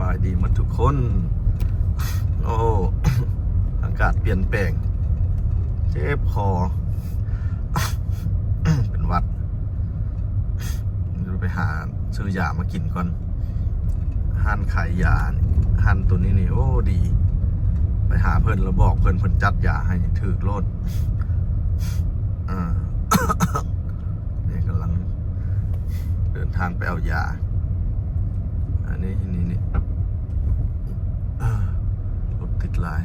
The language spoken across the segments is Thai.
บายดีหมดทุกคนโอ้ อากาศเปลี่ยนแปลงเจ็บคอ เป็นหวัดไปหาซื้อยามากินก่อนห้านขายยาห้านตัวนี้นี่โอ้ดีไปหาเพิ่นแล้วบอกเพิ่นจัดยาให้ถือโลด นี่กำลังเดินทางไปเอายาอันนี้นี่รถติดลาย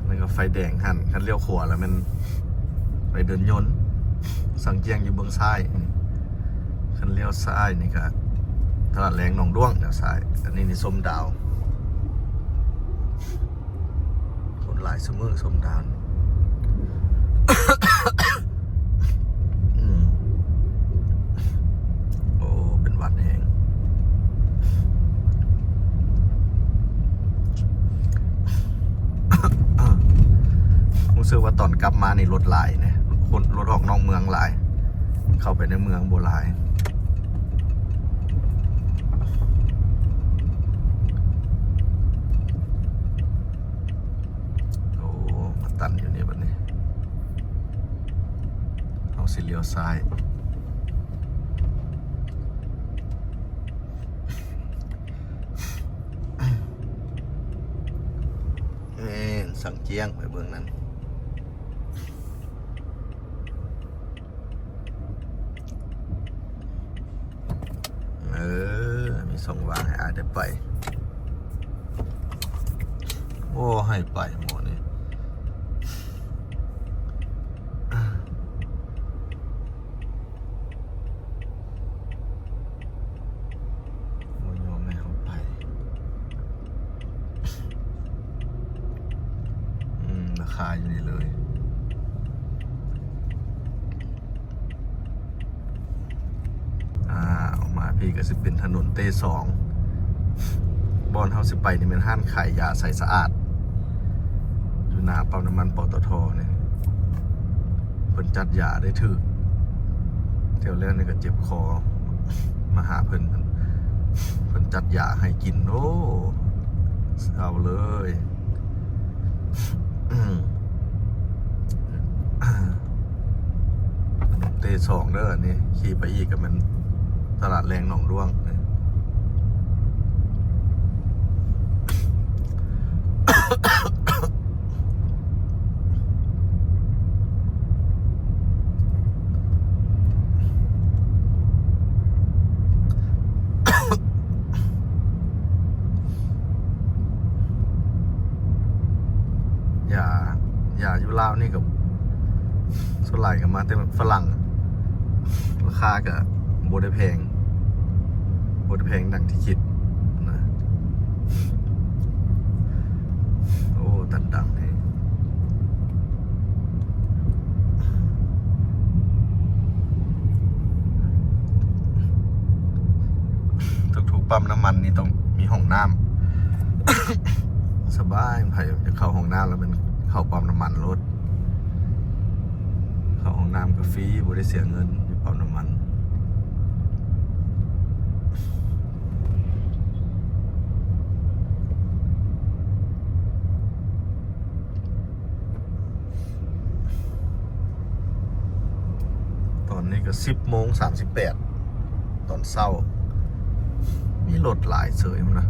แล้วก็ไฟแดงหันคันเลี้ยวขวาแล้วมันไปเดินยนต์สังเกียงอยู่เบื้องซ้ายคันเลี้ยวซ้ายนี่ก็ตลาดแรงหนองด้วงเดี๋ยวซ้ายอันนี้นี่ส้มดาวคนหลายเสมอส้มดาวโอ้เป็นวัดแหงรู้สึกว่าตอนกลับมานี่รถหลายเนี่ยรถออกนอกเมืองหลายเข้าไปในเมืองโบราณโอ้มาตันอยู่นี่บัดนี้เอาสิเลี้ยวซ้ายสั่งเจียงไปเบื้องนั้นมีส่งวางให้อาจได้ไปโอ้ให้ไปหมดนี่โมยอมให้เขาไปราคาอยู่นี่เลยออกมาพี่ก็สิเป็นถนนเต้สองบอนเฮาสิไปนี่เป็นห้านขายยาใสสะอาดอยู่หน้าปั๊มน้ำมันปตทเนี่ยเพิ่นจัดยาได้ถึกเที่ยวแรกนี่ก็เจ็บคอมาหาเพิ่นจัดยาให้กินโอ้เอาเลยเต้สองเด้อนี่ขี่ไปอีกกับมันตลาดแรงหนองด้วงอย่าอยู่ลาวนี่กับส่วนใหญ่กับมาแต่ฝรั่งราคากับโบได้แพงดังที่คิดนะโอ้ตันดังนี่ทุกปั๊มน้ำมันนี่ต้องมีห้องน้ำ สบายใครจะเข้าห้องน้ำแล้วมันเข้าปั๊มน้ำมันรถเข้าห้องน้ำก็ฟรีบ่ได้เสียเงินอยู่ปั๊มน้ำมันตอนนี้ก็10:38ตอนเช้ามีรถหลายเสยมั้งนะ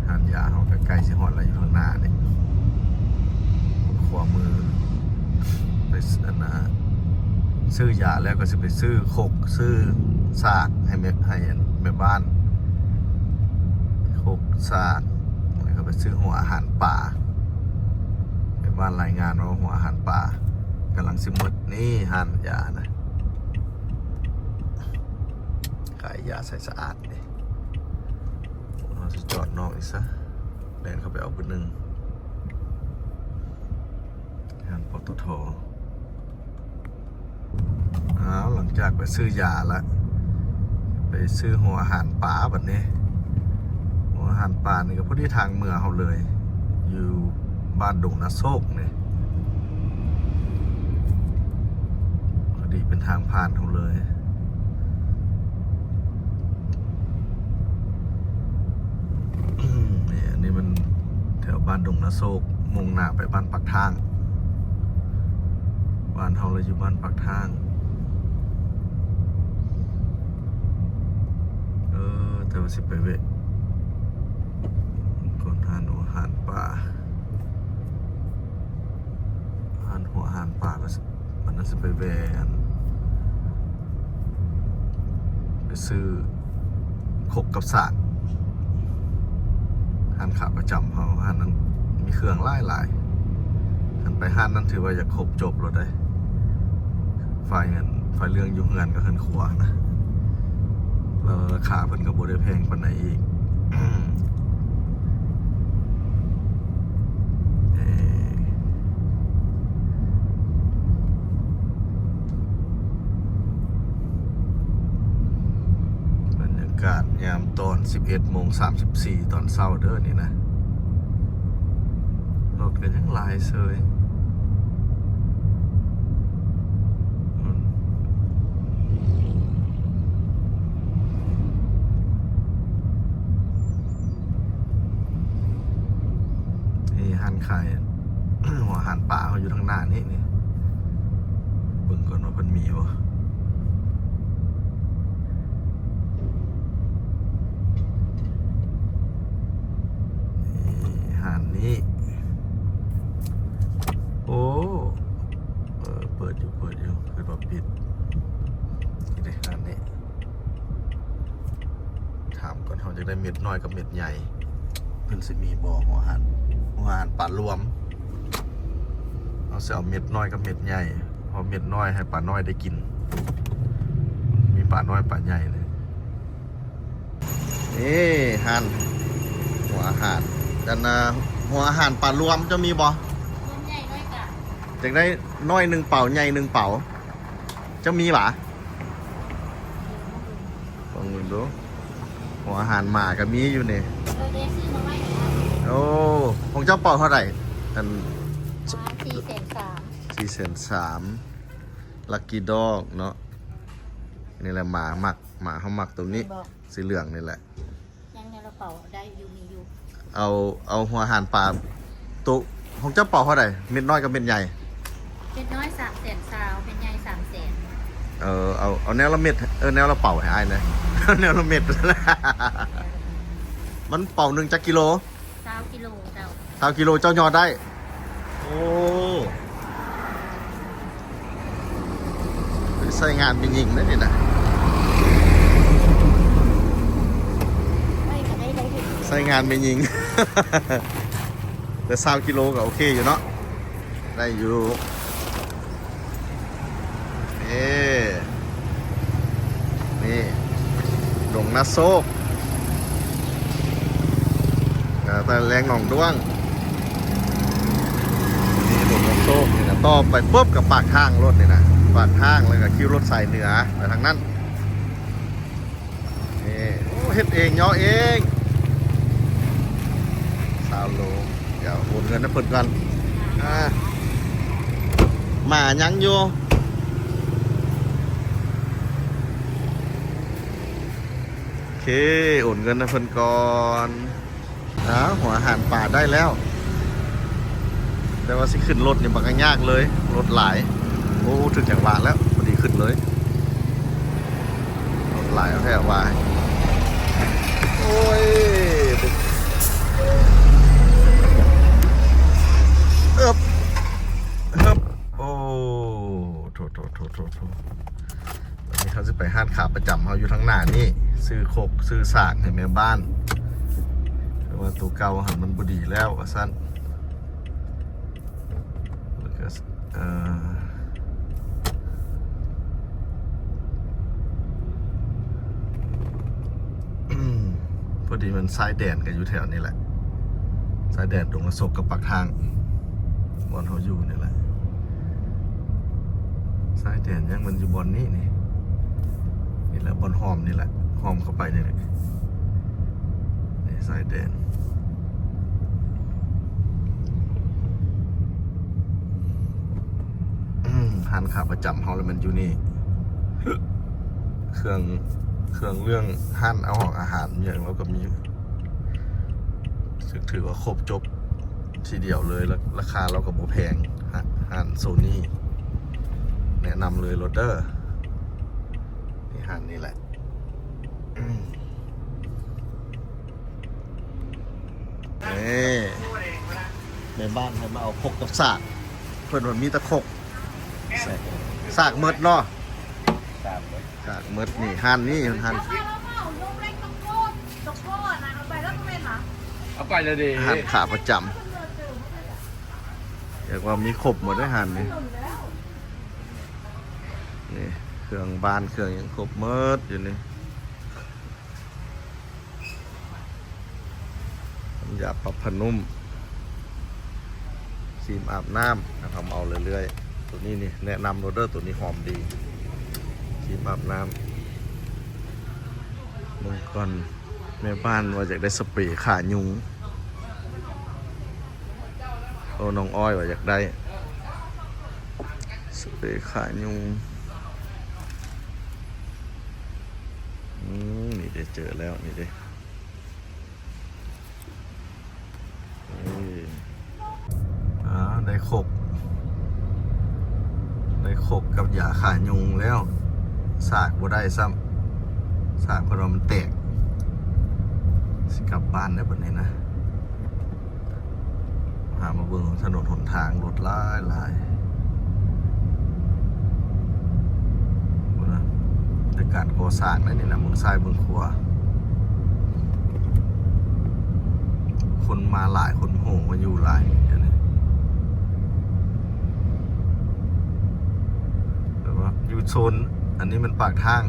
หันยาเขาใกล้ๆสิหอดอะไรอยู่ข้างหน้าเนี่ยขวามือไปซื้อยาแล้วก็จะไปซื้อโคกซื้อซากให้แม่บ้านโคกซากแล้วก็ไปซื้อหัวอาหารป่าแม่บ้านรายงานว่าหัวอาหารป่ากำลังสิหมดนี่หันยานะขายยาใส่สะอาดเนี่ยเราจะจอดนอกอีกซะเดินเข้าไปเอาปืนหนึ่งงานปตทหลังจากไปซื้อยาแล้วไปซื้อหัวอาหารป่าแบบนี้หัวอาหารป่านี่ก็พอดีทางเมืองเขาเลยอยู่บ้านดงนาโซกเนี่ย เป็นทางผ่านเขาเลยนี่อันนี้มันแถวบ้านดงนาโศกมุ่งหน้าไปบ้านปากทางบ้านเขาเลยอยู่บ้านปากทางแต่ว่าสิไปเวะก่อนทานอาหารป่าหัวอาหารป่าก็มันน่าจะไปแวะไปซื้อขกกับสากห้านขาประจำเขาห้านนั้นมีเครื่องหลายหันไปห้านนั้นถือว่าจะครบจบรถได้ไฟเรื่องยุ่งเงินก็ขึ้นขวานะแล้วราคาเพิ่นก็บ่ได้แพงปานไหนอีก บรรยากาศยามตอน 11:34 ตอนเช้าเด้อนี่นะรถกันยังหลายเซยนี่หันขาย หัวหันป่าเขาอยู่ทางหน้านี่เบิ่งก่อนว่ามันมีบ่หันนี้โอ้เปิดอยู่คือว่าปิดนี่ดิหันนี้ถามก่อนเขาจะได้เม็ดน้อยกับเม็ดใหญ่เพิ่นสิมีบ่หัวหันป่ารวมเอาเอาเม็ดน้อยกับเม็ดใหญ่พอเม็ดน้อยให้ป่าน้อยได้กินมีป่าน้อยป่าใหญ่เลยนี่หันหัวอาหารด้านหน้าหัวอาหารป่ารวมจะมีบ่ใหญ่ด้วยกะจะได้น้อย1 เป่าใหญ่1 เป่าจะมีบ่ลองดูหัวอาหารหมาก็มีอยู่นี่เดซี่มาไว้โอ้ของเจ้าเป่าเท่าไหร่อัน430,000ลักกี้ดอกเนาะนี่แหละหมาเขาหมักตัวนี้สีเหลืองนี่แหละยังในกระเป๋าได้อยู่มีอยู่เอาหัวอาหารปลาตัวของเจ้าเป่าเท่าไหร่เม็ดน้อยกับเม็ดใหญ่เม็ดน้อย300,000ซาวเป็นใหญ่300,000เอาแนวละเม็ดแนวละเป่าให้อ้ายเลยแนวละเม็ดมันเป่า1 จักกิโล20 กิโลเจ้า20 กิโลเจ้ายอดได้โอ้ใส่งานเป็นยิงนะนี่นะใส่งานเป็นยิง แต่20 กิโลก็โอเคอยู่เนาะได้อยู่นี่ดงนาโซกแต่แรงหนองด้วงนี่ดงนาโซกนี่นะต่อไปปุ๊บกับปากทางรถนี่นะปากทางแล้วก็คิวรถสายเหนือไปทางนั้นนี่โอ้เฮ็ดเองย่อเอง20 โลเดี๋ยวโอนเงินให้เพิ่นกันหมายังอยู่โอเคโอนเงินให้เพิ่นก่อนหัวอาหารป่าได้แล้วแต่ว่าสิขึ้นรถเนี่ยมันก็ยากเลยรถหลายโอ้ถึงจังหวะแล้วพอดีขึ้นเลยรถหลายเอาแค่ว่าโอ้ยเอิบโอ้โถวันนี้เขาจะไปห้านขาประจำเขาอยู่ทั้งหน้านี่ซื้อโคกซื้อสากให้แม่บ้านแต่ว่าตัวเก่าหันมันบดีแล้วสั้นแล้วก็พอดีมันสายแดนกันอยู่แถวนี้แหละสายแดนตรงกระสกกับปากทางบอลเขาอยู่นี่แหละสายแดนยังมันอยู่บอลนี้นี่แหละบอลหอมนี่แหละหอมเข้าไปนี่แหละนี่สายแดนหันขาประจำเขาแล้วมันอยู่นี่ เครื่องเรื่องหั่นเอาของอาหารอย่างเราก็มีถือว่าครบจบทีเดียวเลยแล้วราคาเราก็บ่แพงหั่นโซนี่แนะนำเลยโรเดอร์นี่หั่นนี่แหละนี่ในบ้านให้มาเอาคกกับสากเพื่อนว่ามีตะคกสากเมดเนาะสากเมดนี่หั่นนี่หั่น เอาไปเลยดิ หั่นขาประจำเรียกว่ามีครบหมดด้วยหั่นนี่นี่เครื่องบ้านเครื่องยังครบหมดอยู่นี่ยาปรับผ้านุ่มครีมอาบน้ำนะครับเอาเรื่อยๆตัวนี้นี่แนะนำโรเดอร์ตัวนี้หอมดีครีมอาบน้ำมึงก่อนแม่บ้านว่าอยากได้สเปรย์ขายุงโอ้น้องอ้อยว่าอยากได้สเปรย์ขายุงนี่ได้เจอแล้วนี่ได้ได้ขบกับยาขายุงแล้วสากบ่ได้ซ้ำสากเพราะว่ามันแตกสิกลับบ้านได้บนนี้นะหามาเบิ่งถนนหนทางรถหลายนะในการก่อสร้างนั่นนี่นะเมืองซ้ายเมืองขวาคนมาหลายคนโหมาอยู่หลายเดี๋ยวนี้แต่ว่าอยู่โซนอันนี้มันปากทาง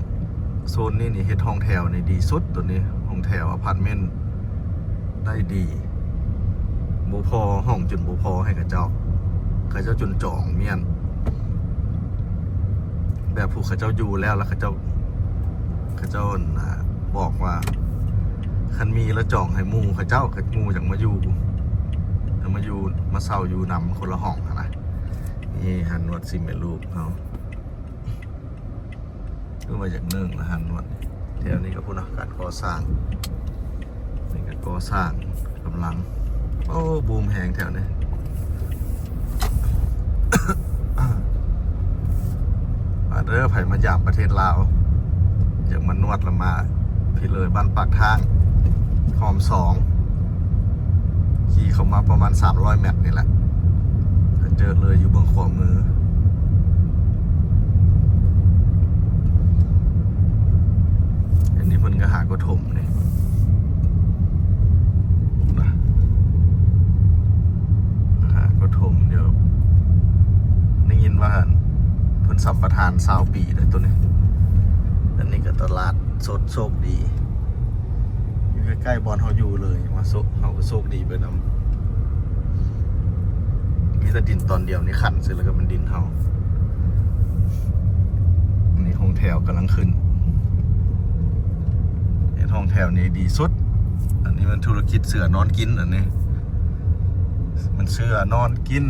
โซนนี้นี่เฮ็ดห้องแถวนี่ดีสุดตัวนี้ห้องแถวอพาร์ตเมนต์ได้ดีบ่พอห้องจนบ่พอให้กับเจ้าจนจองเมียนแบบผู้เขาเจ้าอยู่แล้วเขาเจ้าบอกว่าคันมีแล้วจองให้หมู่เขาเจ้ากับหมู่จังมาอยู่มาเศร้าอยู่นำคนละห้องนะนี่หันนวดซิเมรูปเขาก็มาจากนึ่งนะหันนวดแถวนี้ก็พูดนะการก่อสร้างนี่ก็ก่อสร้างกำลังโอ้บูมแหงแถวนี้ มาเด้อไผ่มาหยาบประเทศลาวอยากมานวดละมาพี่เลยบ้านปากทางหอม2ขี่เข้ามาประมาณ300 เมตรนี่แหละเจอเลยอยู่เบื้องขวามืออันนี้เพิ่นก็หากระถมนี่หากระถมเดี๋ยวได้ยินว่าเพิ่นสัมปทาน20 ปีเลยตัวนี้อันนี้ก็ตลาดสดโชคดีอยู่ใกล้ๆบอนเขาอยู่เลยมาเขาก็โชคดีไปนำมีแต่ดินตอนเดียวนี่ขันเสร็จแล้วก็เป็นดินเขาอันนี้ห้องแถวกำลังขึ้นห้องแถวนี้ดีสุดอันนี้มันธุรกิจเสือนอนกินอันนี้มันเสือนอนกิน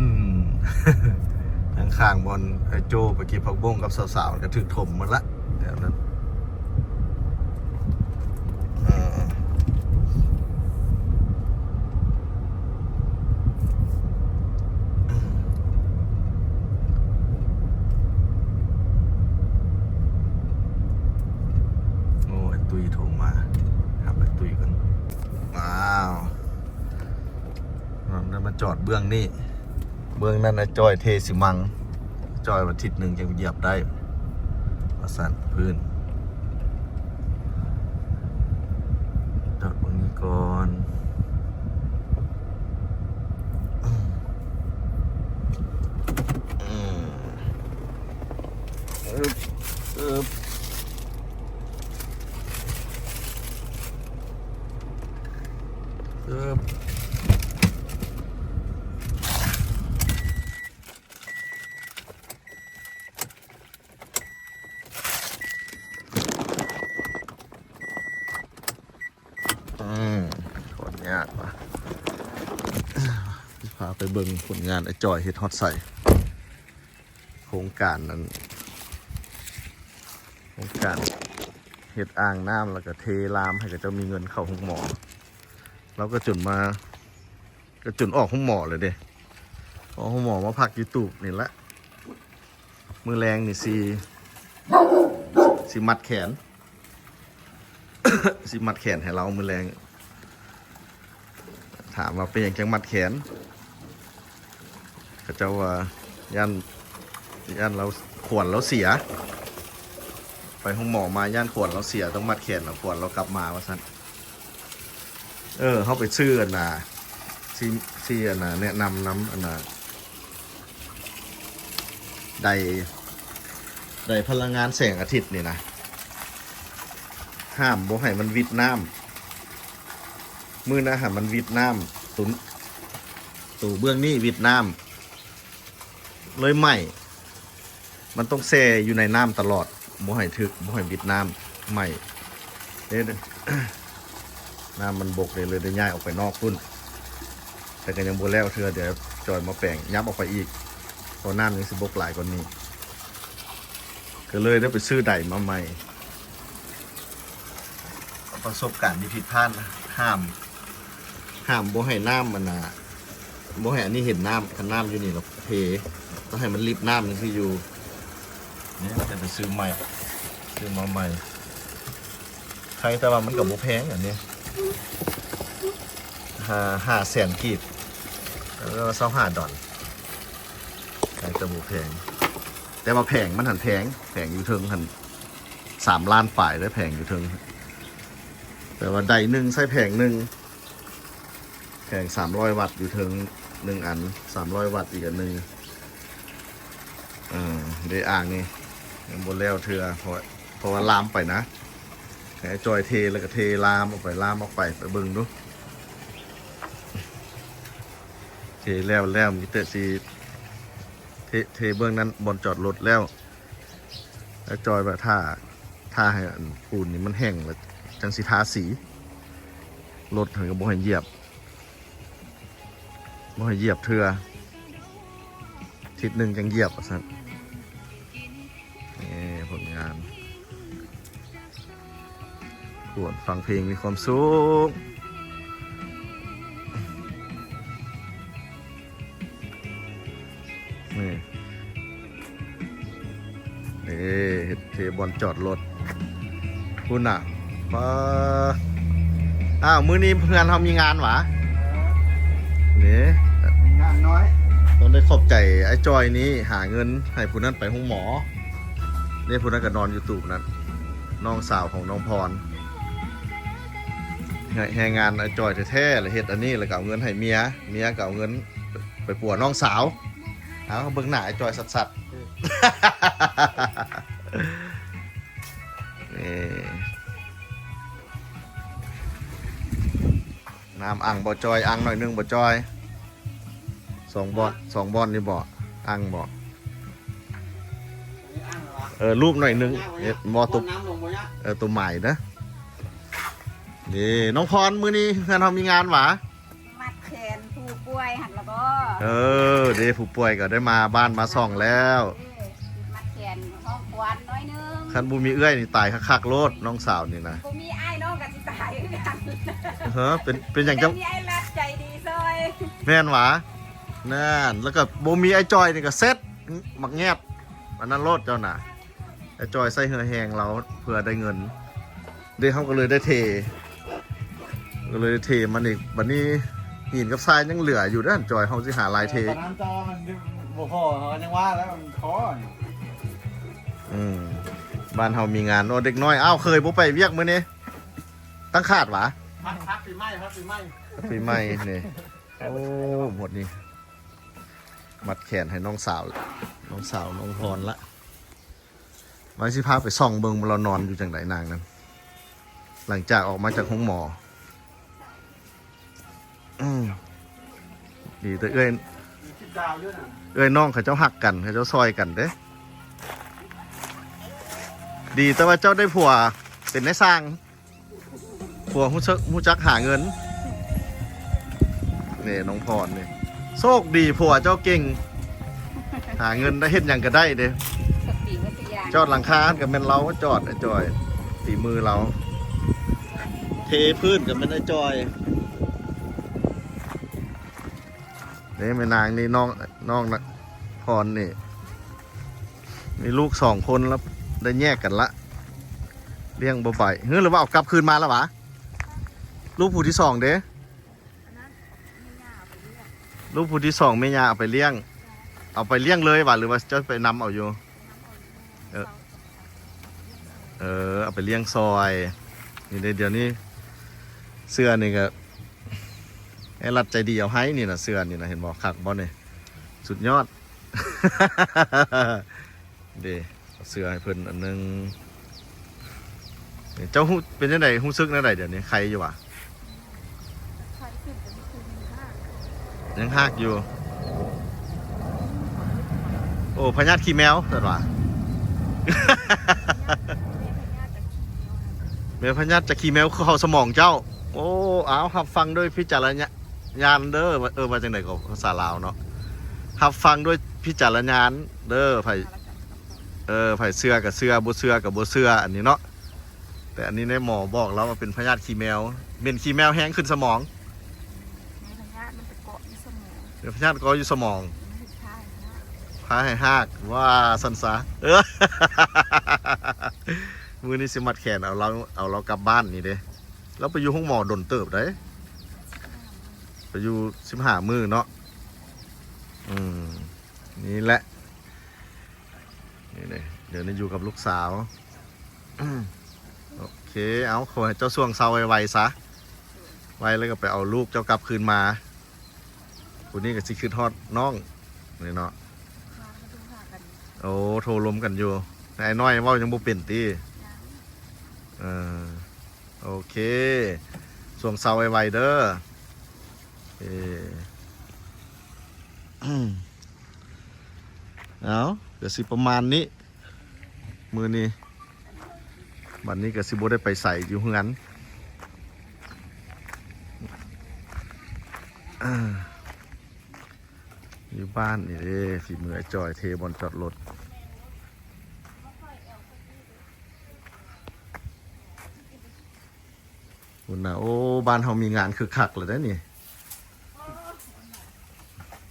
ข้างๆบอนไอโจไปเก็บผักบุ้งกับสาวๆก็ถึกถมหมดละแถวนั้นตุยโทรมาครับไปตุยกันว้าวเรามาจอดเบื้องนี่เบื้องนั้นนะจอยเทสิมังจอยวันทิศหนึ่งจะเหยียบได้ประสานพื้นจอดตรงนี้ก่อนผลงานว่ะพาไปเบิ่งผลงานไอ้จอยเฮ็ดฮอตใส่โครงการนั้น ของการเฮ็ดอ่างน้ำแล้วก็เทลามให้กับเจ้ามีเงินเข้าห้องหมอเราก็จุนมาก็จุนออกห้องหมอเลยเด้ออกห้องหมอมาพักยูทูบนี่ละมือแรงนี่สีมัดแขน สิมัดแขนให้เรามือแรงถามว่าเป็นอย่างจังมัดแขนเขาเจ้าว่าย่านเราขวนเราเสียไปห้องหมอมาย่านขวนเราเสียต้องมัดแขนเราขวนเรากลับมาว่าสั้นเขาไปซื้ออันน่ะซีอันน่ะแนะนำน้ำอันน่ะได้พลังงานแสงอาทิตย์นี่นะห้ามบ่ให้มันวิดน้ำมือนะฮะมันวิดน้ำตู่เบื้องนี้วิดน้ำเลยไหมมันต้องแช่อยู่ในน้ำตลอดบ่ให้ถึกบ่ให้วิดน้ำไหมเด้ น้ำมันบกเลยได้ย้ายออกไปนอกพุ่นแต่ก็ยังบ่แล้วเทื่อเดี๋ยวจอยมาแปลงยับออกไปอีกเพราะน้ำยังสิบกหลายกว่านี้ก็เลยได้ไปซื้อไดมาใหม่ประสบการณ์ที่ผิดพลาดนะห้ามบ่ให้น้ำมันนะบ่ให้อันนี้เห็นน้ำคันน้ำอยู่นี่เราเทต้องให้มันรีบน้ำนี่คืออยู่นี่จะไปซื้อใหม่ซื้อมาใหม่ใครแต่ว่ามันกับโบแพงอย่างนี้500,000 กีบแล้วก็$25ใครแต่โบแพงแต่ว่าแพงมันหันแพงอยู่เทิงหัน3 ล้านฝ่ายได้แพงอยู่เทิงแต่ว่าใดหนึ่งใส่แผงหนึ่ง300 วัตต์อยู่ถึง1 อัน300 วัตต์อีกอันหนึ่งได้อ่างนี่บนแล้วเถื่อเพราะว่าลามไปนะแค่จอยเทแล้วก็เทลามออกไปไปเบิ่งดูเทแล้วมีแต่สีเทเบื้องนั้นบนจอดรถแล้วจอยแบบท่าให้ปูนนี่มันแห้งแล้วจังสิทาสีรถถึงกับบ่ให้เหยียบเทื่อทิศหนึ่งจังเหยียบสันนี่ผลงานขวนฟังเพลงมีความสุขนี่เทบอลจอดรถคุณอ่ะมื้อนี้เพื่อนเขามีงานหวะนี่มีงานน้อย ต้องได้ขอบใจไอ้จอยนี้หาเงินให้ผู้นั้นไปห้องหมอนี่ผู้นั้นก็นอนอยู่ตูบนั้นน้องสาวของน้องพรแหงงานไอ้จอยแท้ๆเลยเฮ็ดอันนี้แล้วก็เอาเงินให้เมียก็เอาเงินไปปัวน้องสาวเบิ่งหน้าไอ้จอยสัดนี่น้ำอ่างบ่จอยอ่างหน่อยนึงบ่จอย2 บอนนี่บ่อ่างบ่รูปหน่อยนึงบ่ตุบตัวใหม่นะนี่น้องพรมื้อนี้เพื่อนเรามีงานหวะมัดแขนผู้ป่วยหันแล้วก็เด้ผู้ป่วยก็ได้มาบ้านมาส่องแล้วมัดแขนห้องควันน้อยนึงคันบ่มีเอื้อยนี่ตายคักๆโลดน้องสาวนี่นะบ่มีอ้ายน้องก็สิตายคือกันเป็นอย่างจังมีไอ้รัดใจดีซอยแม่นหวะนั่นแล้วก็บ่มีไอ้จอยนี่ก็เซ็ตมักแงบอันนั้นโลดเจ้าน่ะไอ้จอยใส่เหือแหงเราเพื่อได้เงินเดี๋ยวเขาก็เลยได้เทมันอีกบัดนี้หินกับทรายยังเหลืออยู่ด้านจอยเขาสิหาลายเทตอนนั้นจอมันบ่พอเขายังว่าแล้วมันท้อบ้านเฮามีงานเด็กน้อยเคยบ่ไปเวียกมื้อนี้ตั้งคาดหวะพักปีใหม่นี่โอ้หมดนี่มัดแขนให้น้องสาวน้องพรละไว้สิพาไปส่องเบิ่งเรานอนอยู่จังไดนางนั้นหลังจากออกมาจากห้องหมอดีแต่เอ้ยน้องเขาเจ้าหักกันเขาเจ้าซอยกันเด้ดีแต่ว่าเจ้าได้ผัวเป็นนายสร้างผัวหูจักหาเงินนี่น้องพรนี่โชคดีผัวเจ้าเก่งหาเงินได้เฮ็ดอย่างก็ได้เด้สติวิทยา จอดหลังคากับแม่นเราก็จอดไอ้จอยฝีมือเราเทพื้นกับแม่นไอ้จอยนี่แม่นางนี่น้องนะพรนี่มีลูก2 คนแล้วได้แยกกันละเลี้ยงบ่ไปเฮ้ยหรือว่าเอากลับคืนมาแล้ววะลูกผู้ที่2เด้ลูกผู้ที่2แม่ย่าเอาไปเลี้ยงเลยวะหรือว่าจะไปนำเอาอยู่เอาไปเลี้ยงซอยนี่เดี๋ยวนี้เสื้อนี่ก็ไอ้รัดใจดีเอาให้นี่นะเสื้อนี่นะเห็นบอกคักบอลนี่สุดยอด เดี๋ยวเสื้อให้เพิ่นอันนึงเจ้าเป็นยังไงหุ้ซึกนั่นไหนเดี๋ยวนี้ใครอยู่วะยังหักอยู่โอ้พญาติขี้แมวแต่ว่า เมลพญาติจะขี้แมวเข้าสมองเจ้าโอ้เอาครับฟังด้วยพิจารณญาณเด้อมาจากไหนก็ภาษาลาวเนาะครับฟังด้วยพิจารณญาณเด้อไผ่เสื้อกับเสื้อบ่เสื้อกับบ่เสื้ออันนี้เนาะแต่อันนี้ในหมอบอกแล้วว่าเป็นพญาติขี้แมวเป็นขี้แมวแห้งขึ้นสมองพญาติก็อยู่สมองพาให้หักว่าสันซะมือนี้สิมัดแขนเอาเรากลับบ้านนี่เด้แล้วไปอยู่ห้องหมอดนเติบได้ไปอยู่15 มื้อเนาะนี่แหละนี่เลยเดี๋ยวนี้อยู่กับลูกสาวโอเคเอาขอให้เจ้าส่วงเซาไวๆซะไวแล้วก็ไปเอาลูกเจ้ากลับคืนมาคนนี้ก็สิคืนทอดน้องนี่เนาะโอ้โทรลมกันอยู่ไอ้น้อยว่ายังบ่เป็นตีโอเคส่วงเซาไวๆเด้อเอาเดี๋ยวสิประมาณนี้มือนี้วันนี้ก็สิบ่ได้ไปใส่อยู่เฮือนอยู่บ้านนี่เด้ฝีมือไอ้จอยเทบอลจอดรถคุณนะโอ้บ้านเขามีงานคือคักเลยนะนี่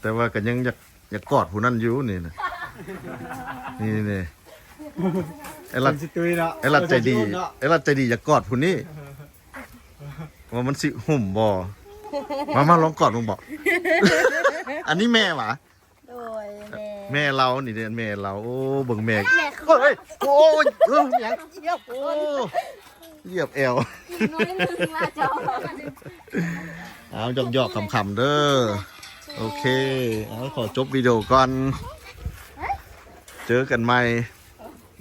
แต่ว่าก็ยังอยากกอดผู้นั้นอยู่นี่นะนี่ไอ้รัดใจดีอยากกอดผู้นี้ว่ามันสิหุ่มบ่มาลองกอดมึงบอกอันนี้แม่หวะโดยแม่เรานี่เด้แม่เราโอ้เบิ่งแม่เฮ้ยโอ้ยยังเหยียบโอ้เหยียบแอวน้อยนึงละจอเอาหยอกๆขำๆเด้อโอเคเอาขอจบวิดีโอก่อนเจอกันใหม่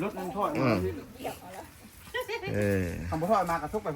รถมันทอดคำทอดมากระทุกไป